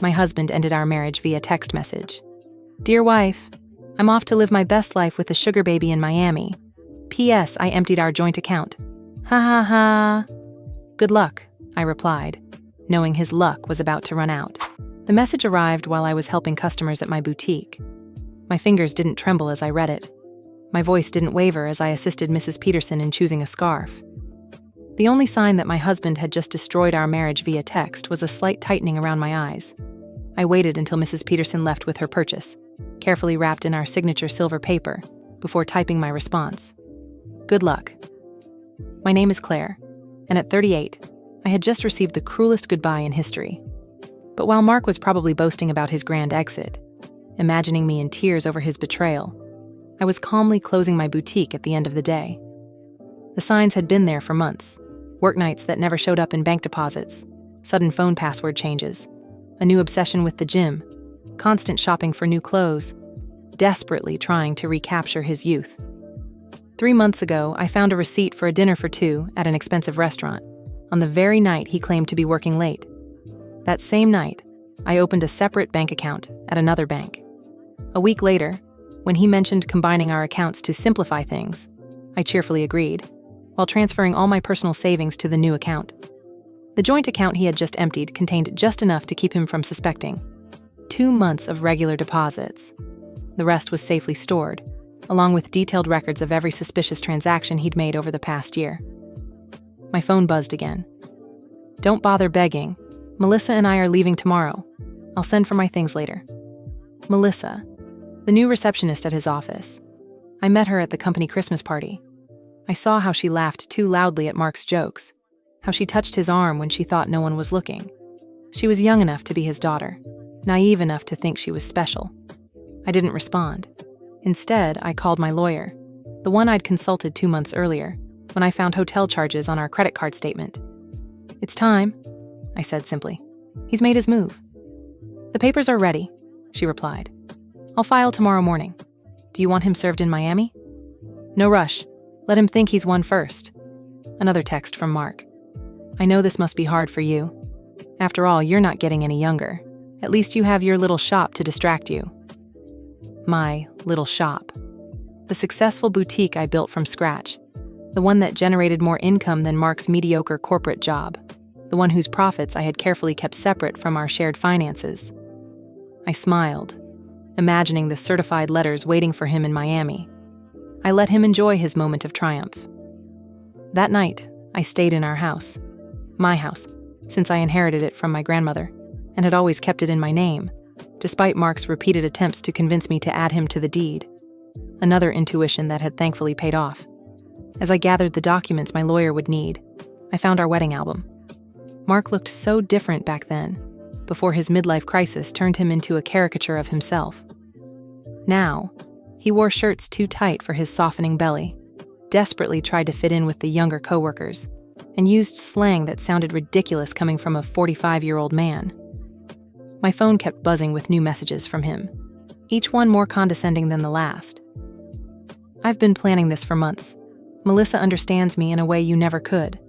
My husband ended our marriage via text message. Dear wife, I'm off to live my best life with a sugar baby in Miami. P.S. I emptied our joint account. Ha ha ha. Good luck, I replied, knowing his luck was about to run out. The message arrived while I was helping customers at my boutique. My fingers didn't tremble as I read it. My voice didn't waver as I assisted Mrs. Peterson in choosing a scarf. The only sign that my husband had just destroyed our marriage via text was a slight tightening around my eyes. I waited until Mrs. Peterson left with her purchase, carefully wrapped in our signature silver paper, before typing my response. Good luck. My name is Claire, and at 38, I had just received the cruelest goodbye in history. But while Mark was probably boasting about his grand exit, imagining me in tears over his betrayal, I was calmly closing my boutique at the end of the day. The signs had been there for months. Work nights that never showed up in bank deposits, sudden phone password changes, a new obsession with the gym, constant shopping for new clothes, desperately trying to recapture his youth. 3 months ago, I found a receipt for a dinner for two at an expensive restaurant, on the very night he claimed to be working late. That same night, I opened a separate bank account at another bank. A week later, when he mentioned combining our accounts to simplify things, I cheerfully agreed, while transferring all my personal savings to the new account. The joint account he had just emptied contained just enough to keep him from suspecting. 2 months of regular deposits. The rest was safely stored, along with detailed records of every suspicious transaction he'd made over the past year. My phone buzzed again. Don't bother begging. Melissa and I are leaving tomorrow. I'll send for my things later. Melissa, the new receptionist at his office. I met her at the company Christmas party. I saw how she laughed too loudly at Mark's jokes, how she touched his arm when she thought no one was looking. She was young enough to be his daughter, naive enough to think she was special. I didn't respond. Instead, I called my lawyer, the one I'd consulted 2 months earlier, when I found hotel charges on our credit card statement. It's time, I said simply. He's made his move. The papers are ready, she replied. I'll file tomorrow morning. Do you want him served in Miami? No rush. Let him think he's won first. Another text from Mark. I know this must be hard for you. After all, you're not getting any younger. At least you have your little shop to distract you. My little shop. The successful boutique I built from scratch. The one that generated more income than Mark's mediocre corporate job. The one whose profits I had carefully kept separate from our shared finances. I smiled, imagining the certified letters waiting for him in Miami. I let him enjoy his moment of triumph. That night, I stayed in our house. My house, since I inherited it from my grandmother, and had always kept it in my name, despite Mark's repeated attempts to convince me to add him to the deed. Another intuition that had thankfully paid off. As I gathered the documents my lawyer would need, I found our wedding album. Mark looked so different back then, before his midlife crisis turned him into a caricature of himself. Now, he wore shirts too tight for his softening belly, desperately tried to fit in with the younger coworkers, and used slang that sounded ridiculous coming from a 45-year-old man. My phone kept buzzing with new messages from him, each one more condescending than the last. I've been planning this for months. Melissa understands me in a way you never could.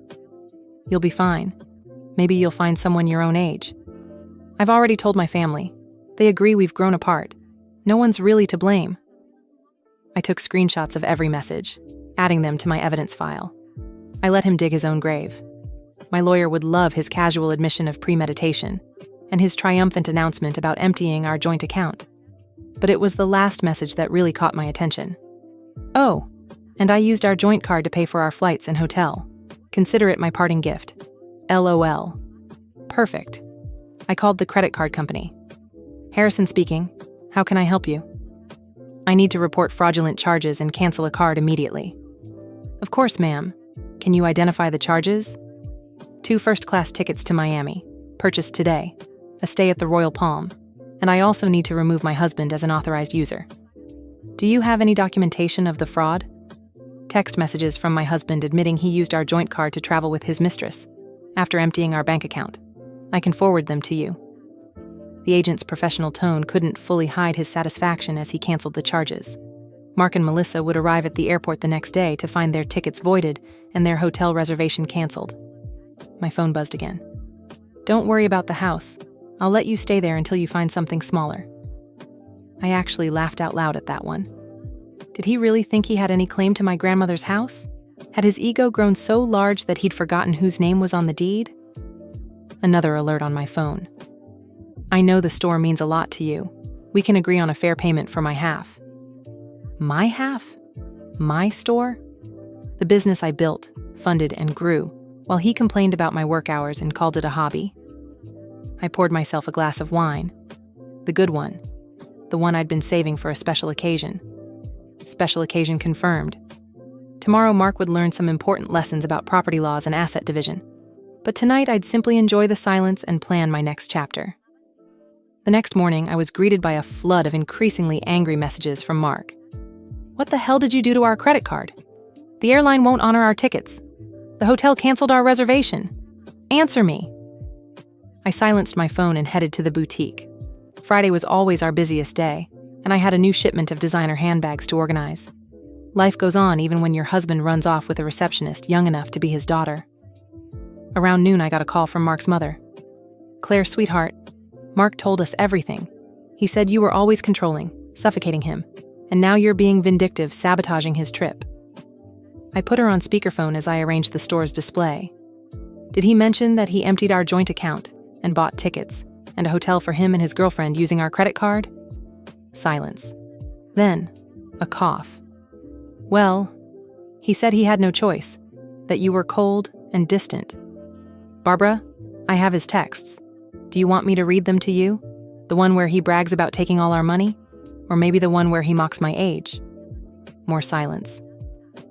You'll be fine. Maybe you'll find someone your own age. I've already told my family. They agree we've grown apart. No one's really to blame. I took screenshots of every message, adding them to my evidence file. I let him dig his own grave. My lawyer would love his casual admission of premeditation and his triumphant announcement about emptying our joint account. But it was the last message that really caught my attention. Oh, and I used our joint card to pay for our flights and hotel. Consider it my parting gift. LOL. Perfect. I called the credit card company. Harrison speaking. How can I help you? I need to report fraudulent charges and cancel a card immediately. Of course, ma'am. Can you identify the charges? 2 first-class tickets to Miami, purchased today, a stay at the Royal Palm, and I also need to remove my husband as an authorized user. Do you have any documentation of the fraud? Text messages from my husband admitting he used our joint card to travel with his mistress, after emptying our bank account. I can forward them to you. The agent's professional tone couldn't fully hide his satisfaction as he canceled the charges. Mark and Melissa would arrive at the airport the next day to find their tickets voided and their hotel reservation canceled. My phone buzzed again. Don't worry about the house. I'll let you stay there until you find something smaller. I actually laughed out loud at that one. Did he really think he had any claim to my grandmother's house? Had his ego grown so large that he'd forgotten whose name was on the deed? Another alert on my phone. I know the store means a lot to you. We can agree on a fair payment for my half. My half? My store? The business I built, funded, and grew, while he complained about my work hours and called it a hobby. I poured myself a glass of wine. The good one. The one I'd been saving for a special occasion. Special occasion confirmed. Tomorrow Mark would learn some important lessons about property laws and asset division. But tonight I'd simply enjoy the silence and plan my next chapter. The next morning, I was greeted by a flood of increasingly angry messages from Mark. What the hell did you do to our credit card? The airline won't honor our tickets. The hotel canceled our reservation. Answer me. I silenced my phone and headed to the boutique. Friday was always our busiest day, and I had a new shipment of designer handbags to organize. Life goes on even when your husband runs off with a receptionist young enough to be his daughter. Around noon, I got a call from Mark's mother. Claire, sweetheart, Mark told us everything. He said you were always controlling, suffocating him, and now you're being vindictive, sabotaging his trip. I put her on speakerphone as I arranged the store's display. Did he mention that he emptied our joint account and bought tickets and a hotel for him and his girlfriend using our credit card? Silence. Then, a cough. Well, he said he had no choice, that you were cold and distant. Barbara, I have his texts. Do you want me to read them to you? The one where he brags about taking all our money? Or maybe the one where he mocks my age? More silence.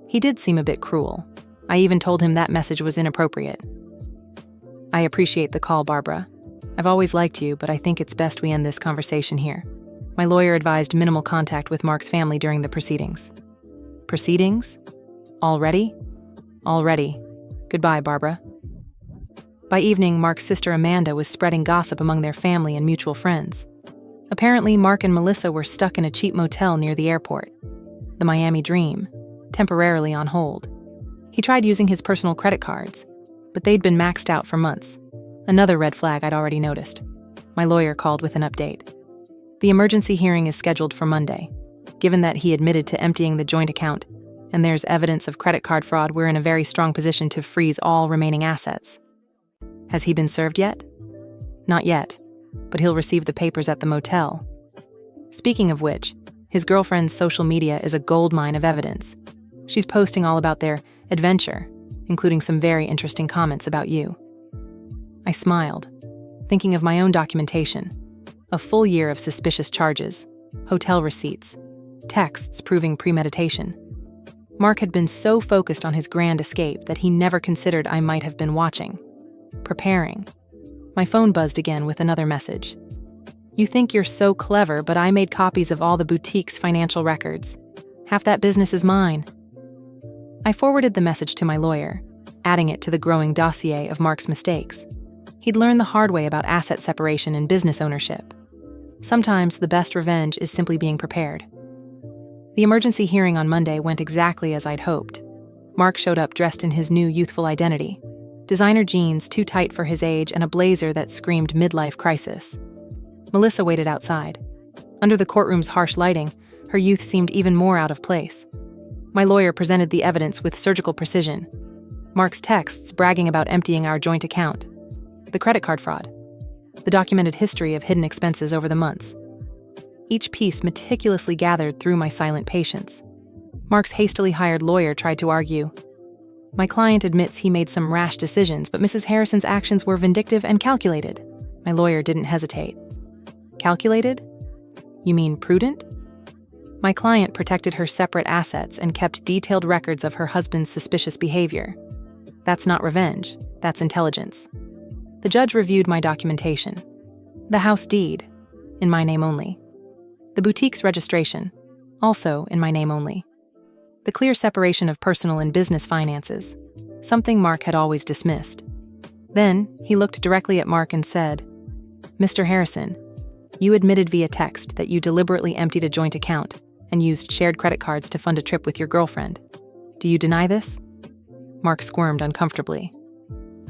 He did seem a bit cruel. I even told him that message was inappropriate. I appreciate the call, Barbara. I've always liked you, but I think it's best we end this conversation here. My lawyer advised minimal contact with Mark's family during the proceedings. Proceedings? Already? Already. Goodbye, Barbara. By evening, Mark's sister Amanda was spreading gossip among their family and mutual friends. Apparently, Mark and Melissa were stuck in a cheap motel near the airport. The Miami Dream, temporarily on hold. He tried using his personal credit cards, but they'd been maxed out for months. Another red flag I'd already noticed. My lawyer called with an update. The emergency hearing is scheduled for Monday. Given that he admitted to emptying the joint account, and there's evidence of credit card fraud, we're in a very strong position to freeze all remaining assets. Has he been served yet? Not yet, but he'll receive the papers at the motel. Speaking of which, his girlfriend's social media is a goldmine of evidence. She's posting all about their adventure, including some very interesting comments about you. I smiled, thinking of my own documentation. A full year of suspicious charges, hotel receipts, texts proving premeditation. Mark had been so focused on his grand escape that he never considered I might have been watching, preparing. My phone buzzed again with another message. You think you're so clever, but I made copies of all the boutique's financial records. Half that business is mine. I forwarded the message to my lawyer, adding it to the growing dossier of Mark's mistakes. He'd learned the hard way about asset separation and business ownership. Sometimes the best revenge is simply being prepared. The emergency hearing on Monday went exactly as I'd hoped. Mark showed up dressed in his new youthful identity. Designer jeans too tight for his age and a blazer that screamed midlife crisis. Melissa waited outside. Under the courtroom's harsh lighting, her youth seemed even more out of place. My lawyer presented the evidence with surgical precision. Mark's texts bragging about emptying our joint account. The credit card fraud. The documented history of hidden expenses over the months. Each piece meticulously gathered through my silent patience. Mark's hastily hired lawyer tried to argue. My client admits he made some rash decisions, but Mrs. Harrison's actions were vindictive and calculated. My lawyer didn't hesitate. Calculated? You mean prudent? My client protected her separate assets and kept detailed records of her husband's suspicious behavior. That's not revenge, that's intelligence. The judge reviewed my documentation. The house deed, in my name only. The boutique's registration, also in my name only. The clear separation of personal and business finances, something Mark had always dismissed. Then, he looked directly at Mark and said, Mr. Harrison, you admitted via text that you deliberately emptied a joint account and used shared credit cards to fund a trip with your girlfriend. Do you deny this? Mark squirmed uncomfortably.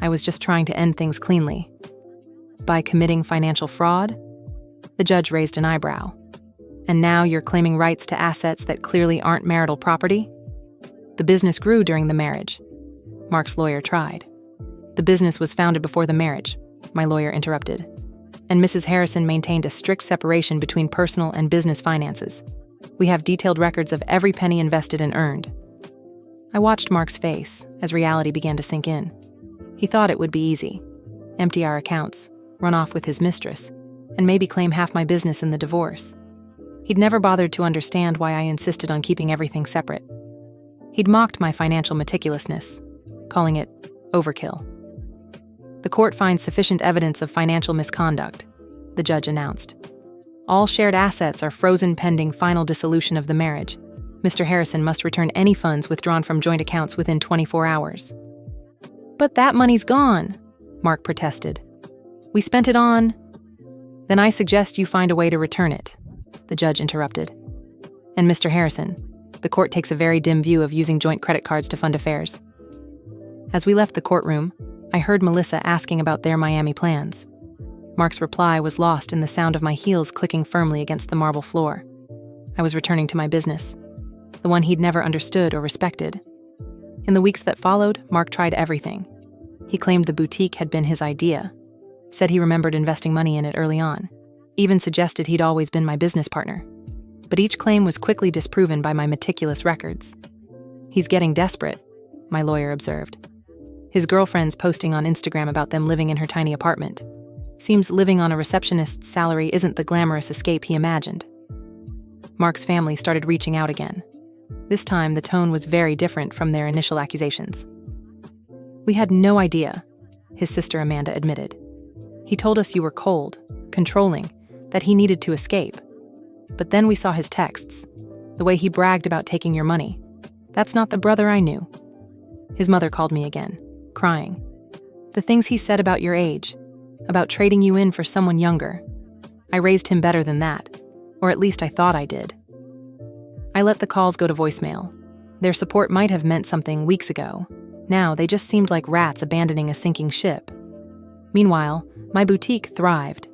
I was just trying to end things cleanly. By committing financial fraud? The judge raised an eyebrow. And now you're claiming rights to assets that clearly aren't marital property? The business grew during the marriage. Mark's lawyer tried. The business was founded before the marriage, my lawyer interrupted. And Mrs. Harrison maintained a strict separation between personal and business finances. We have detailed records of every penny invested and earned. I watched Mark's face as reality began to sink in. He thought it would be easy. Empty our accounts, run off with his mistress, and maybe claim half my business in the divorce. He'd never bothered to understand why I insisted on keeping everything separate. He'd mocked my financial meticulousness, calling it overkill. The court finds sufficient evidence of financial misconduct, the judge announced. All shared assets are frozen pending final dissolution of the marriage. Mr. Harrison must return any funds withdrawn from joint accounts within 24 hours. But that money's gone, Mark protested. We spent it on... Then I suggest you find a way to return it, the judge interrupted. And Mr. Harrison, the court takes a very dim view of using joint credit cards to fund affairs. As we left the courtroom, I heard Melissa asking about their Miami plans. Mark's reply was lost in the sound of my heels clicking firmly against the marble floor. I was returning to my business, the one he'd never understood or respected. In the weeks that followed, Mark tried everything. He claimed the boutique had been his idea, said he remembered investing money in it early on, even suggested he'd always been my business partner. But each claim was quickly disproven by my meticulous records. He's getting desperate, my lawyer observed. His girlfriend's posting on Instagram about them living in her tiny apartment. Seems living on a receptionist's salary isn't the glamorous escape he imagined. Mark's family started reaching out again. This time, the tone was very different from their initial accusations. We had no idea, his sister Amanda admitted. He told us you were cold, controlling, that he needed to escape. But then we saw his texts, the way he bragged about taking your money. That's not the brother I knew. His mother called me again, crying. The things he said about your age, about trading you in for someone younger. I raised him better than that, or at least I thought I did. I let the calls go to voicemail. Their support might have meant something weeks ago. Now they just seemed like rats abandoning a sinking ship. Meanwhile, my boutique thrived.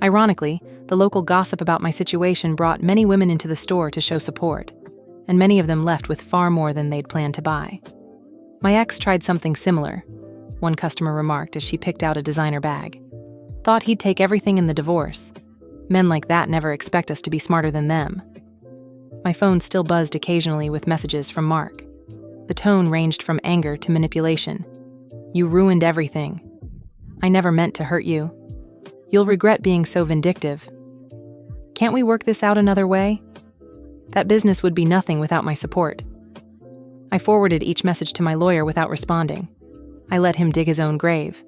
Ironically, the local gossip about my situation brought many women into the store to show support, and many of them left with far more than they'd planned to buy. My ex tried something similar, one customer remarked as she picked out a designer bag. Thought he'd take everything in the divorce. Men like that never expect us to be smarter than them. My phone still buzzed occasionally with messages from Mark. The tone ranged from anger to manipulation. You ruined everything. I never meant to hurt you. You'll regret being so vindictive. Can't we work this out another way? That business would be nothing without my support. I forwarded each message to my lawyer without responding. I let him dig his own grave.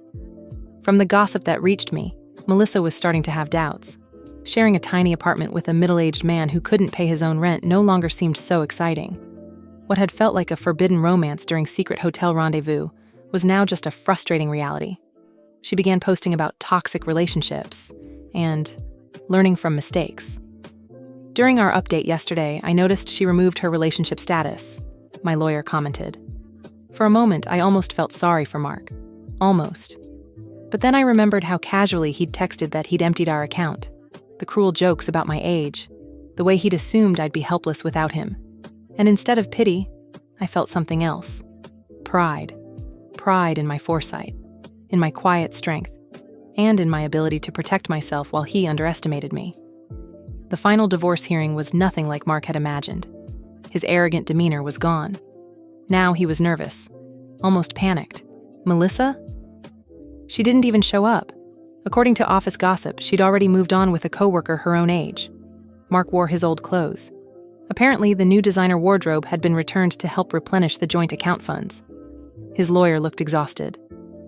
From the gossip that reached me, Melissa was starting to have doubts. Sharing a tiny apartment with a middle-aged man who couldn't pay his own rent no longer seemed so exciting. What had felt like a forbidden romance during secret hotel rendezvous was now just a frustrating reality. She began posting about toxic relationships and learning from mistakes. During our update yesterday, I noticed she removed her relationship status, my lawyer commented. For a moment, I almost felt sorry for Mark. Almost. But then I remembered how casually he'd texted that he'd emptied our account. The cruel jokes about my age, the way he'd assumed I'd be helpless without him. And instead of pity, I felt something else. Pride. Pride in my foresight, in my quiet strength, and in my ability to protect myself while he underestimated me. The final divorce hearing was nothing like Mark had imagined. His arrogant demeanor was gone. Now he was nervous, almost panicked. Melissa? She didn't even show up. According to office gossip, she'd already moved on with a coworker her own age. Mark wore his old clothes. Apparently, the new designer wardrobe had been returned to help replenish the joint account funds. His lawyer looked exhausted,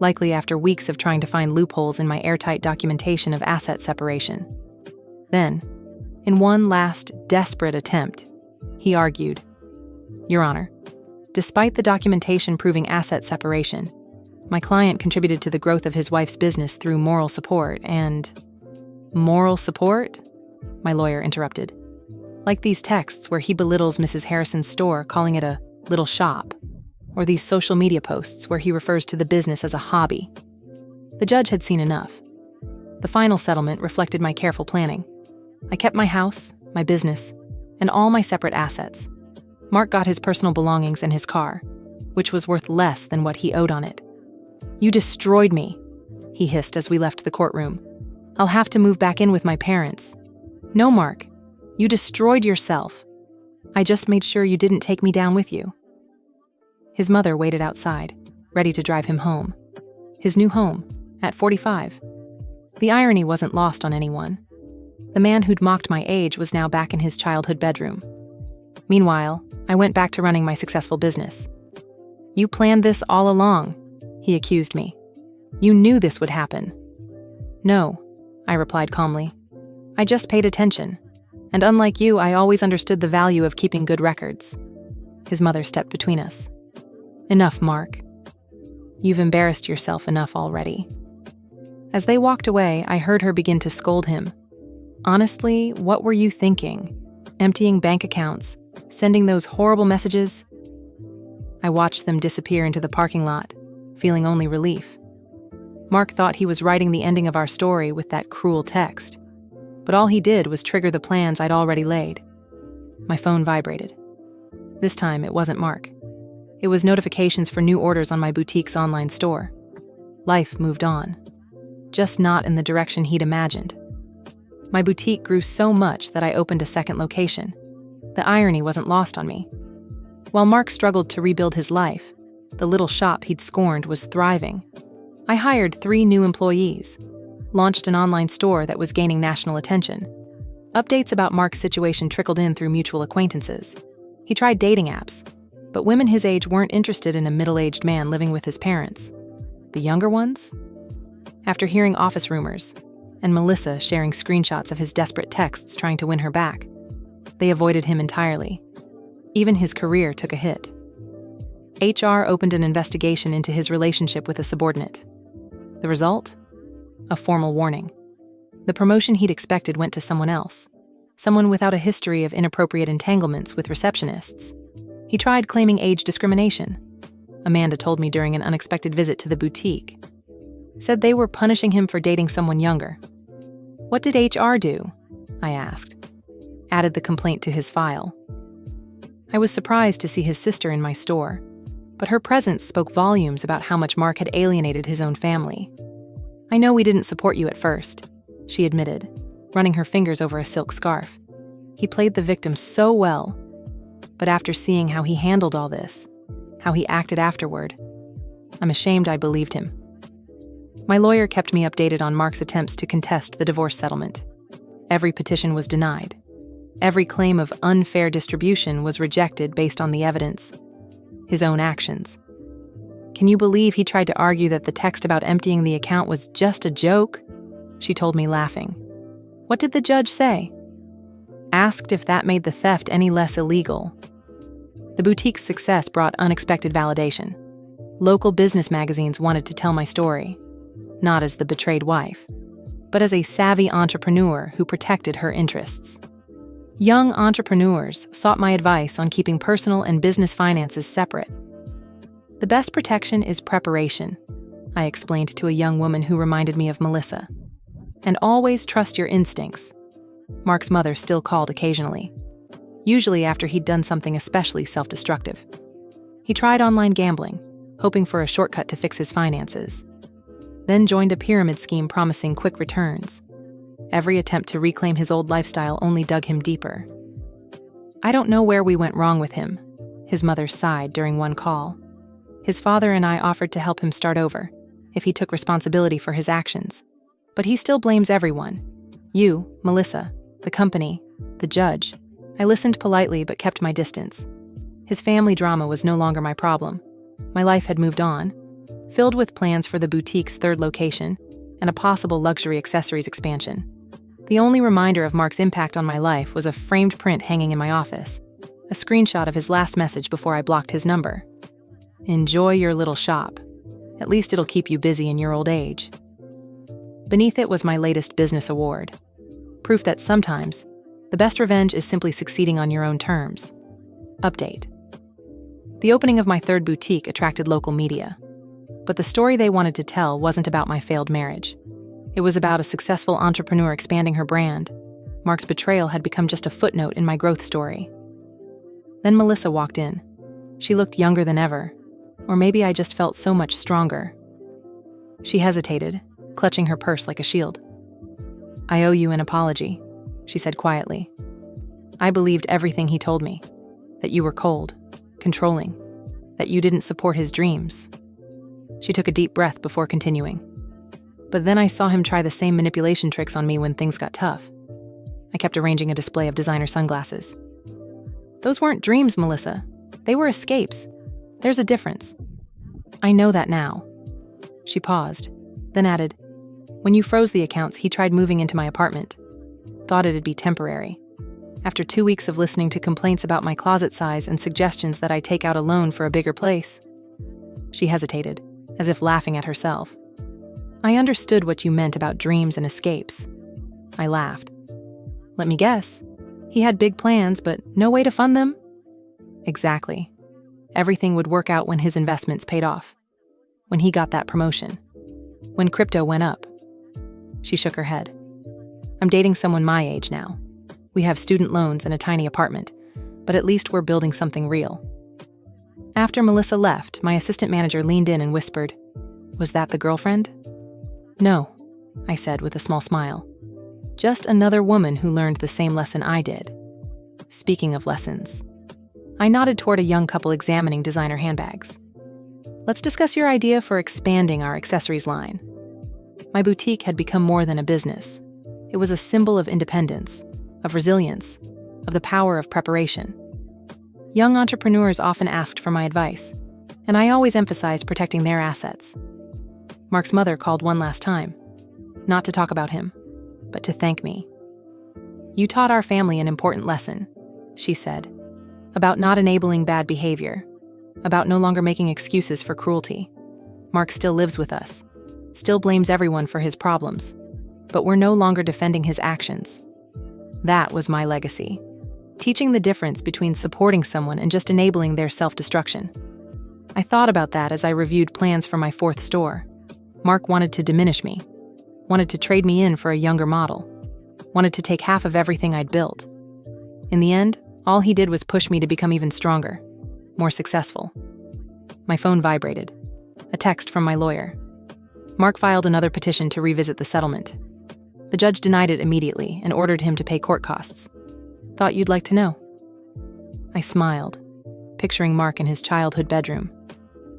likely after weeks of trying to find loopholes in my airtight documentation of asset separation. Then, in one last, desperate attempt, he argued, Your Honor, despite the documentation proving asset separation, my client contributed to the growth of his wife's business through moral support and... Moral support? My lawyer interrupted. Like these texts where he belittles Mrs. Harrison's store, calling it a little shop, or these social media posts where he refers to the business as a hobby. The judge had seen enough. The final settlement reflected my careful planning. I kept my house, my business, and all my separate assets. Mark got his personal belongings and his car, which was worth less than what he owed on it. "You destroyed me," he hissed as we left the courtroom. "I'll have to move back in with my parents." "No, Mark. You destroyed yourself. I just made sure you didn't take me down with you." His mother waited outside, ready to drive him home. His new home, at 45. The irony wasn't lost on anyone. The man who'd mocked my age was now back in his childhood bedroom. Meanwhile, I went back to running my successful business. "You planned this all along," he accused me. "You knew this would happen." "No," I replied calmly. "I just paid attention. And unlike you, I always understood the value of keeping good records." His mother stepped between us. "Enough, Mark. You've embarrassed yourself enough already." As they walked away, I heard her begin to scold him. "Honestly, what were you thinking? Emptying bank accounts, sending those horrible messages?" I watched them disappear into the parking lot, feeling only relief. Mark thought he was writing the ending of our story with that cruel text, but all he did was trigger the plans I'd already laid. My phone vibrated. This time, it wasn't Mark. It was notifications for new orders on my boutique's online store. Life moved on, just not in the direction he'd imagined. My boutique grew so much that I opened a second location. The irony wasn't lost on me. While Mark struggled to rebuild his life, the little shop he'd scorned was thriving. I hired 3 new employees, launched an online store that was gaining national attention. Updates about Mark's situation trickled in through mutual acquaintances. He tried dating apps, but women his age weren't interested in a middle-aged man living with his parents. The younger ones? After hearing office rumors, and Melissa sharing screenshots of his desperate texts trying to win her back, they avoided him entirely. Even his career took a hit. HR opened an investigation into his relationship with a subordinate. The result? A formal warning. The promotion he'd expected went to someone else, someone without a history of inappropriate entanglements with receptionists. He tried claiming age discrimination. Amanda told me during an unexpected visit to the boutique. Said they were punishing him for dating someone younger. "What did HR do?" I asked. Added the complaint to his file. I was surprised to see his sister in my store, but her presence spoke volumes about how much Mark had alienated his own family. "I know we didn't support you at first," she admitted, running her fingers over a silk scarf. "He played the victim so well. But after seeing how he handled all this, how he acted afterward, I'm ashamed I believed him." My lawyer kept me updated on Mark's attempts to contest the divorce settlement. Every petition was denied. Every claim of unfair distribution was rejected based on the evidence. His own actions. "Can you believe he tried to argue that the text about emptying the account was just a joke?" she told me, laughing. "What did the judge say?" Asked if that made the theft any less illegal. The boutique's success brought unexpected validation. Local business magazines wanted to tell my story, not as the betrayed wife, but as a savvy entrepreneur who protected her interests. Young entrepreneurs sought my advice on keeping personal and business finances separate. "The best protection is preparation," I explained to a young woman who reminded me of Melissa. "And always trust your instincts." Mark's mother still called occasionally, usually after he'd done something especially self-destructive. He tried online gambling, hoping for a shortcut to fix his finances. Then joined a pyramid scheme promising quick returns. Every attempt to reclaim his old lifestyle only dug him deeper. "I don't know where we went wrong with him," his mother sighed during one call. "His father and I offered to help him start over, if he took responsibility for his actions. But he still blames everyone. You, Melissa, the company, the judge." I listened politely but kept my distance. His family drama was no longer my problem. My life had moved on, filled with plans for the boutique's 3rd location and a possible luxury accessories expansion. The only reminder of Mark's impact on my life was a framed print hanging in my office, a screenshot of his last message before I blocked his number. "Enjoy your little shop. At least it'll keep you busy in your old age." Beneath it was my latest business award. Proof that sometimes, the best revenge is simply succeeding on your own terms. Update. The opening of my 3rd boutique attracted local media. But the story they wanted to tell wasn't about my failed marriage. It was about a successful entrepreneur expanding her brand. Mark's betrayal had become just a footnote in my growth story. Then Melissa walked in. She looked younger than ever, or maybe I just felt so much stronger. She hesitated, clutching her purse like a shield. "I owe you an apology," she said quietly. "I believed everything he told me, that you were cold, controlling, that you didn't support his dreams." She took a deep breath before continuing. "But then I saw him try the same manipulation tricks on me when things got tough. I kept arranging a display of designer sunglasses. Those weren't dreams, Melissa. They were escapes. There's a difference. I know that now." She paused, then added, "When you froze the accounts, he tried moving into my apartment. Thought it'd be temporary. After 2 weeks of listening to complaints about my closet size and suggestions that I take out a loan for a bigger place." She hesitated, as if laughing at herself. "I understood what you meant about dreams and escapes." I laughed. "Let me guess. He had big plans, but no way to fund them?" "Exactly. Everything would work out when his investments paid off. When he got that promotion. When crypto went up." She shook her head. "I'm dating someone my age now. We have student loans and a tiny apartment, but at least we're building something real." After Melissa left, my assistant manager leaned in and whispered, "Was that the girlfriend?" "No," I said with a small smile. "Just another woman who learned the same lesson I did." Speaking of lessons, I nodded toward a young couple examining designer handbags. "Let's discuss your idea for expanding our accessories line." My boutique had become more than a business. It was a symbol of independence, of resilience, of the power of preparation. Young entrepreneurs often asked for my advice, and I always emphasized protecting their assets. Mark's mother called one last time, not to talk about him, but to thank me. "You taught our family an important lesson," she said, "about not enabling bad behavior, about no longer making excuses for cruelty. Mark still lives with us, still blames everyone for his problems, but we're no longer defending his actions." That was my legacy, teaching the difference between supporting someone and just enabling their self-destruction. I thought about that as I reviewed plans for my 4th store. Mark wanted to diminish me, wanted to trade me in for a younger model, wanted to take half of everything I'd built. In the end, all he did was push me to become even stronger, more successful. My phone vibrated. A text from my lawyer. Mark filed another petition to revisit the settlement. The judge denied it immediately and ordered him to pay court costs. "Thought you'd like to know." I smiled, picturing Mark in his childhood bedroom,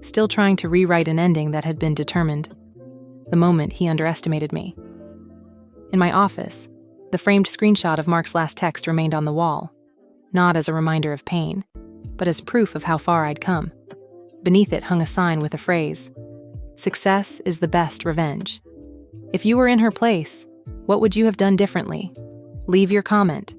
still trying to rewrite an ending that had been determined. The moment he underestimated me. In my office, the framed screenshot of Mark's last text remained on the wall, not as a reminder of pain, but as proof of how far I'd come. Beneath it hung a sign with a phrase, "Success is the best revenge." If you were in her place, what would you have done differently? Leave your comment.